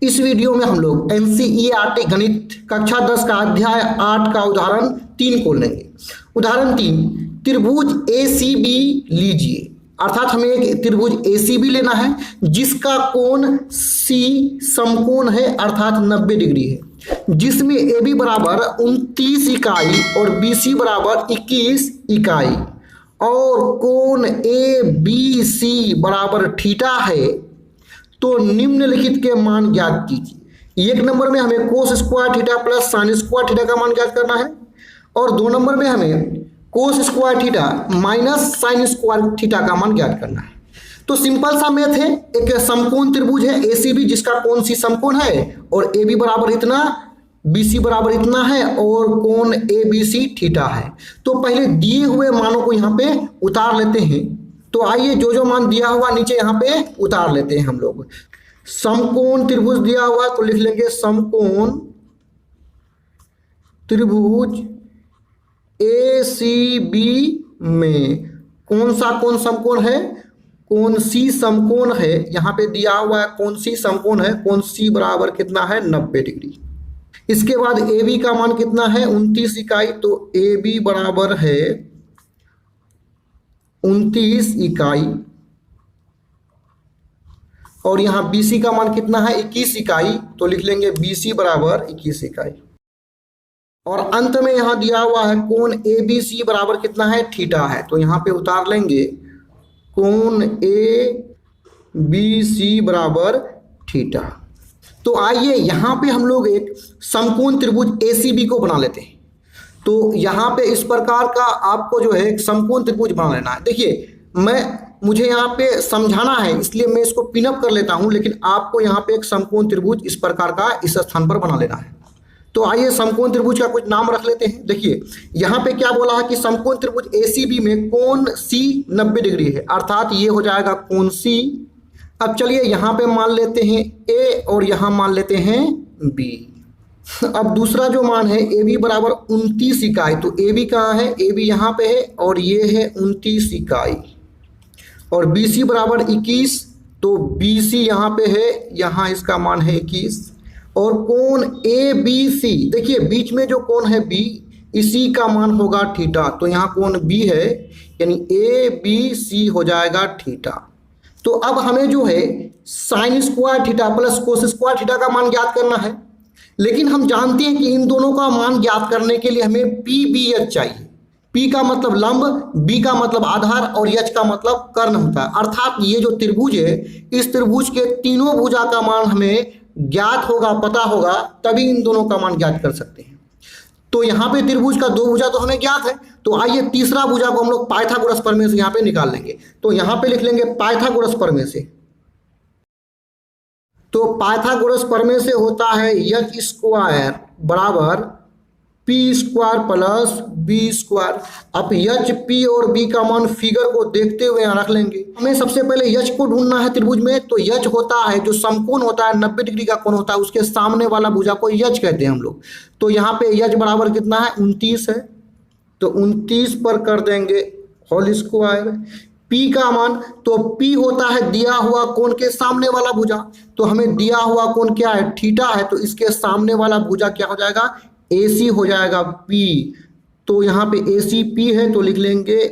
इस वीडियो में हम लोग एनसीईआरटी गणित कक्षा 10 का अध्याय 8 का उदाहरण 3 को लेंगे। उदाहरण 3, त्रिभुज ACB लीजिए। अर्थात हमें एक त्रिभुज ACB लेना है जिसका कोण C समकोण है अर्थात 90 डिग्री है, जिसमें AB बराबर 29 इकाई और BC बराबर 21 इकाई और कोण ABC बराबर थीटा है। तो निम्नलिखित के मान ज्ञात कीजिए। 1 नंबर में हमें cos square theta plus sine square theta का मान ज्ञात करना है और 2 नंबर में हमें cos square theta minus sine square theta का मान ज्ञात करना है। तो सिंपल सा मैथ है, एक समकोण त्रिभुज है ACB जिसका कोण C समकोण है और AB बराबर इतना, BC बराबर इतना है और कोण ABC थीटा है। तो पहले दिए हुए मानों को यहाँ पे उतार लेते हैं। तो आइए जो जो मान दिया हुआ नीचे यहाँ पे उतार लेते हैं हम लोग। समकोण त्रिभुज दिया हुआ तो लिख लेंगे समकोण त्रिभुज ACB में कौन सा कोण समकोण है, कोण C समकोण है। यहाँ पे दिया हुआ है कोण C समकोण है, कोण C बराबर कितना है 90 डिग्री। इसके बाद AB का मान कितना है 29 इकाई, तो AB बराबर है 29 इकाई और यहां BC का मान कितना है 21 इकाई, तो लिख लेंगे BC बराबर 21 इकाई। और अंत में यहां दिया हुआ है कोण ABC बराबर कितना है थीटा है, तो यहां पे उतार लेंगे कोण ABC बराबर थीटा। तो आइए यहां पे हम लोग एक समकोण त्रिभुज ACB को बना लेते हैं। तो यहाँ पे इस प्रकार का आपको जो है एक समकोण त्रिभुज बना लेना है। देखिए मुझे यहाँ पे समझाना है इसलिए मैं इसको पिनअप कर लेता हूँ, लेकिन आपको यहाँ पे एक समकोण त्रिभुज इस प्रकार का इस स्थान पर बना लेना है। तो आइए समकोण त्रिभुज का कुछ नाम रख लेते हैं। देखिए यहाँ पे क्या बोला है कि समकोण त्रिभुज ACB में कोण C 90 डिग्री है, अर्थात ये हो जाएगा कोण C। अब चलिए यहाँ पे मान लेते हैं A और यहाँ मान लेते हैं B। अब दूसरा जो मान है AB बराबर 29 इकाई, तो AB कहाँ है, AB यहाँ पे है और ये है 29 इकाई और BC बराबर 21, तो BC यहाँ पे है, यहाँ इसका मान है 21 और कोण ABC, देखिए बीच में जो कोण है B इसी का मान होगा थीटा, तो यहाँ कोण B है यानी ABC हो जाएगा थीटा। तो अब हमें जो है sine square theta plus cos square theta का मान ज्ञात करना है, लेकिन हम जानते हैं कि इन दोनों का मान ज्ञात करने के लिए हमें PBH चाहिए। P का मतलब लंब, B का मतलब आधार और H का मतलब कर्ण होता है। अर्थात ये जो त्रिभुज है इस त्रिभुज के तीनों भुजा का मान हमें ज्ञात होगा, पता होगा, तभी इन दोनों का मान ज्ञात कर सकते हैं। तो यहाँ पे त्रिभुज का 2 भुजा तो हमें ज्ञात है, तो आइए तीसरा भुजा को हम लोग पाइथागोरस प्रमेय से यहाँ पे निकाल लेंगे। तो यहाँ पे लिख लेंगे पाइथागोरस प्रमेय से। तो पाइथागोरस प्रमेय से होता है H स्क्वायर बराबर P square plus B square. अब H, P और B का मान फिगर को देखते हुए यहाँ रख लेंगे। हमें सबसे पहले H को ढूंढना है त्रिभुज में। तो H होता है जो समकोण होता है 90 डिग्री का कोण होता है, उसके सामने वाला भुजा को H कहते हैं हम लोग। तो यहाँ पे H बराबर कितना है 29 है, तो 29 पर कर देंगे होल स्क्वायर। P का मान, तो P होता है दिया हुआ कोण के सामने वाला भुजा, तो हमें दिया हुआ कोण क्या है थीटा है, तो इसके सामने वाला भुजा क्या हो जाएगा AC हो जाएगा P। तो यहाँ पे AC P है तो लिख लेंगे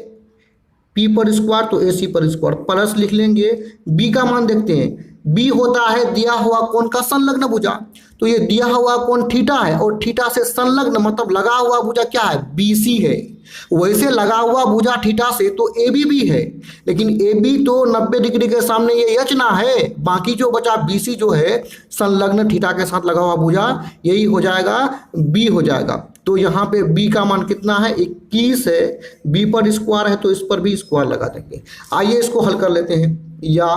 P पर स्क्वायर, तो AC पर स्क्वायर प्लस लिख लेंगे B का मान देखते हैं। B होता है दिया हुआ कोण का संलग्न भुजा, तो ये दिया हुआ कोण थीटा है और थीटा से संलग्न मतलब लगा हुआ भुजा क्या है BC है। वैसे लगा हुआ भुजा थीटा से तो AB भी है, लेकिन AB तो 90 डिग्री के सामने ये H ना है, बाकी जो बचा BC जो है संलग्न थीटा के साथ लगा हुआ भुजा, यही हो जाएगा B हो जाएगा। तो यहाँ पे B का मान कितना है 21 है, B पर स्क्वायर है तो इस पर भी स्क्वायर लगा देंगे। आइए इसको हल कर लेते हैं। या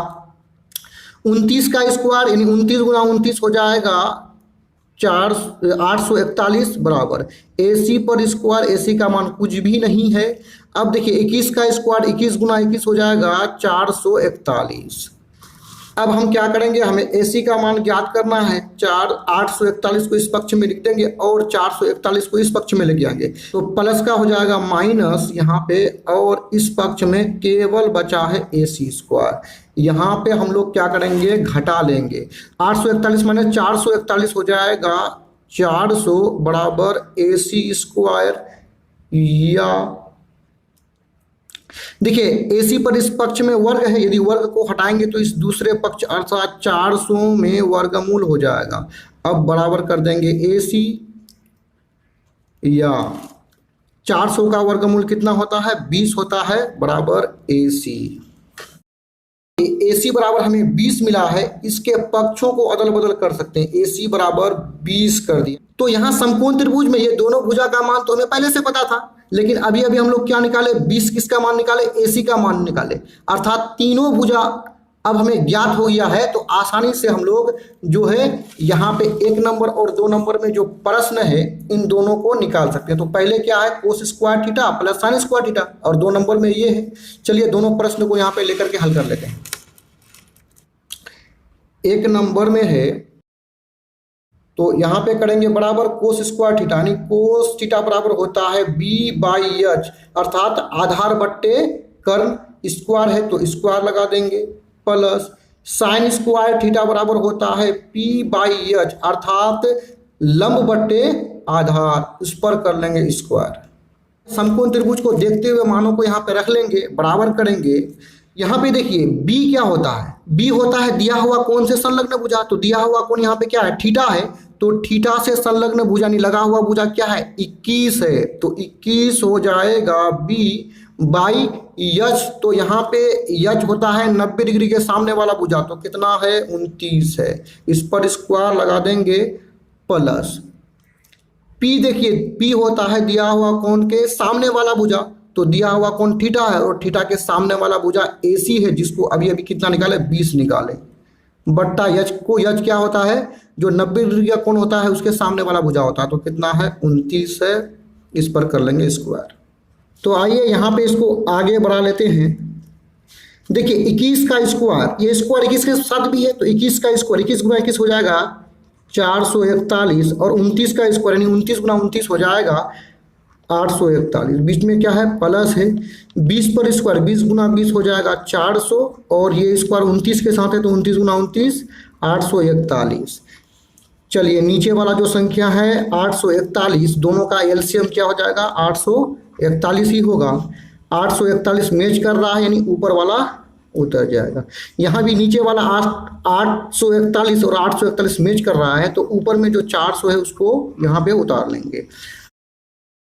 29 का स्क्वायर यानी 29 गुना 29 हो जाएगा 841 बराबर AC पर स्क्वायर, AC का मान कुछ भी नहीं है। अब देखिए 21 का स्क्वायर 21 गुना 21 हो जाएगा 441। अब हम क्या करेंगे, हमें AC का मान ज्ञात करना है। 841 को इस पक्ष में लिख देंगे और 441 को इस पक्ष में लेके आएंगे, तो प्लस का हो जाएगा माइनस यहाँ पे, और इस पक्ष में केवल बचा है AC²। यहाँ पे हम लोग क्या करेंगे, घटा लेंगे। 841 माइनस 441 हो जाएगा 400 बराबर AC², या देखिए AC पर इस पक्ष में वर्ग है, यदि वर्ग को हटाएंगे तो इस दूसरे पक्ष अर्थात 400 में वर्गमूल हो जाएगा। अब बराबर कर देंगे AC, या 400 का वर्गमूल कितना होता है, 20 होता है, बराबर AC। AC बराबर हमें 20 मिला है, इसके पक्षों को अदल बदल कर सकते हैं। AC बराबर 20 कर दिया। तो यहाँ समकोण त्रिभुज में ये दोनों भुजा का मान तो हमें पहले से पता था, लेकिन अभी अभी हम लोग क्या निकाले, 20 किसका मान निकाले, AC का मान निकाले। अर्थात तीनों भुजा अब हमें ज्ञात हो गया है, तो आसानी से हम लोग जो है यहाँ पे 1 नंबर और 2 नंबर में जो प्रश्न है इन दोनों को निकाल सकते हैं। तो पहले क्या है, cos² theta plus sin² theta, और 2 नंबर में ये है। चलिए दोनों प्रश्न को यहाँ पे लेकर के हल कर लेते हैं। 1 नंबर में है तो यहाँ पे करेंगे बराबर cos² थीटा, यानी cos थीटा बराबर होता है B/h, अर्थात आधार बट्टे कर्ण स्क्वायर है तो स्क्वायर लगा देंगे, प्लस sin² थीटा बराबर होता है P/h, अर्थात लंब बट्टे आधार, उस पर कर लेंगे स्क्वायर। समकोण त्रिभुज को देखते हुए मानों को यहाँ पे रख लेंगे, बराबर करेंगे। यहाँ पे देखिए B क्या होता है, B होता है दिया हुआ कोण से संलग्न भुजा। तो दिया हुआ कोण यहाँ पे क्या है, थीटा है, तो थीटा से संलग्न भुजा यानी लगा हुआ भुजा क्या है, 21 है, तो 21 हो जाएगा B/h। तो यहाँ पे h होता है 90 डिग्री के सामने वाला भुजा, तो कितना है, 29 है, इस पर स्क्वायर लगा देंगे, प्लस P देखिए P होता है दिया हुआ कोण के सामने वाला भुजा, तो दिया हुआ कोण थीटा है और थीटा के सामने वाला भुजा AC है, जिसको अभी अभी कितना निकाले, 20 निकाले, बट्टा h को, h क्या होता है, जो 90 डिग्री का कोण होता है उसके सामने वाला भुजा होता है, तो कितना है, 29 है, इस पर कर लेंगे स्क्वायर। तो आइए यहाँ पे इसको आगे बढ़ा लेते हैं। देखिए 21 का स्क्वायर, ये स्क्वायर 21 के साथ भी है, तो 21 का स्क्वायर 21 गुना 21 हो जाएगा 441, और 29 का स्क्वायर यानी 29 गुना 29 हो जाएगा 841। बीच में क्या है, प्लस है, 20 पर स्क्वायर 20 गुना 20 हो जाएगा 400, और ये स्क्वायर 29 के साथ है तो 29 गुना 29 841। चलिए नीचे वाला जो संख्या है 841, दोनों का एलसीएम क्या हो जाएगा, 841 ही होगा। 841 मैच कर रहा है यानी ऊपर वाला उतर जाएगा। यहाँ भी नीचे वाला 841 और 841 मैच कर रहा है, तो ऊपर में जो 400 है उसको यहाँ पे उतार लेंगे।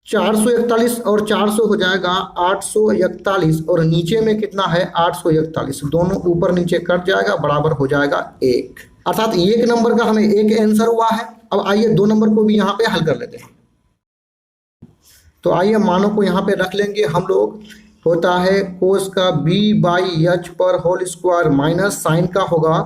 441 और 400 हो जाएगा 841, और नीचे में कितना है, 841, दोनों ऊपर नीचे कट जाएगा, बराबर हो जाएगा 1। अर्थात 1 नंबर का हमें 1 आंसर हुआ है। अब आइए 2 नंबर को भी यहाँ पे हल कर लेते हैं। तो आइए मानों को यहाँ पे रख लेंगे हम लोग। होता है कोस का B/h पर होल स्क्वायर माइनस साइन का होगा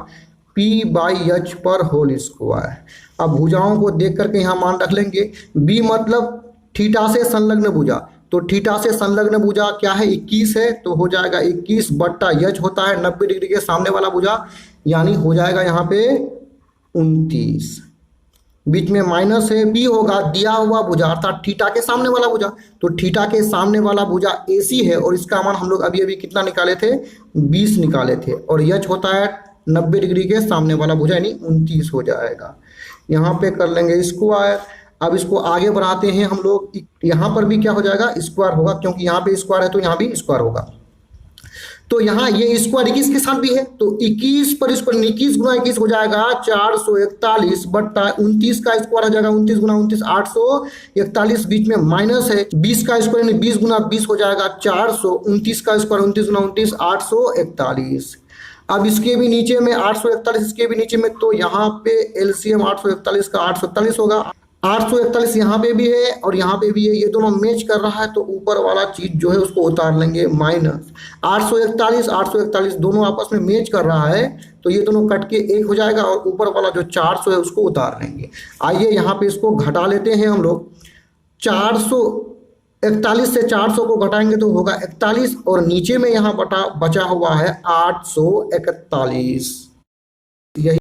P/h पर होल स्क्वायर। अब भुजाओं को देख करके यहाँ मान रख लेंगे। B मतलब थीटा से संलग्न भुजा, तो थीटा से संलग्न भुजा क्या है, 21 है, तो हो जाएगा 21 बट्टा h होता है 90 डिग्री के सामने वाला भुजा, यानी हो जाएगा यहाँ पे 29। बीच में माइनस है, B होगा दिया हुआ भुजा अर्थात थीटा के सामने वाला भुजा, तो थीटा के सामने वाला भुजा AC है, और इसका मान हम लोग अभी अभी कितना निकाले थे, 20 निकाले थे, और h होता है 90 डिग्री के सामने वाला भुजा यानी 29 हो जाएगा। यहाँ पे कर लेंगे स्क्वायर। अब इसको आगे बढ़ाते हैं हम लोग। यहाँ पर भी क्या हो जाएगा, स्क्वायर होगा, क्योंकि यहाँ पे स्क्वायर है तो यहाँ भी स्क्वायर होगा। तो यहाँ ये स्क्वायर 21 के साथ भी है, तो 21 पर स्क्वायर 21 गुना 21 हो जाएगा 441 बट्टा 29 का स्क्वायर हो जाएगा 29 गुना 29 841। बीच में माइनस है, 20 का स्क्वायर यानी 20 गुना 20 हो जाएगा 400, 29 का स्क्वायर 29 गुना 29 841। अब इसके भी नीचे में 841, इसके भी नीचे में, तो यहाँ पे एलसीएम 841 का 841 होगा। 841 यहाँ पे भी है और यहाँ पे भी है, ये दोनों मैच कर रहा है, तो ऊपर वाला चीज जो है उसको उतार लेंगे माइनस। 841 दोनों आपस में मैच कर रहा है, तो ये दोनों कट के 1 हो जाएगा, और ऊपर वाला जो 400 है उसको उतार लेंगे। आइए यहाँ पे इसको घटा लेते हैं हम लोग। 441 से 400 को घटाएंगे तो होगा 41, और नीचे में यहाँ बचा हुआ है 841। यही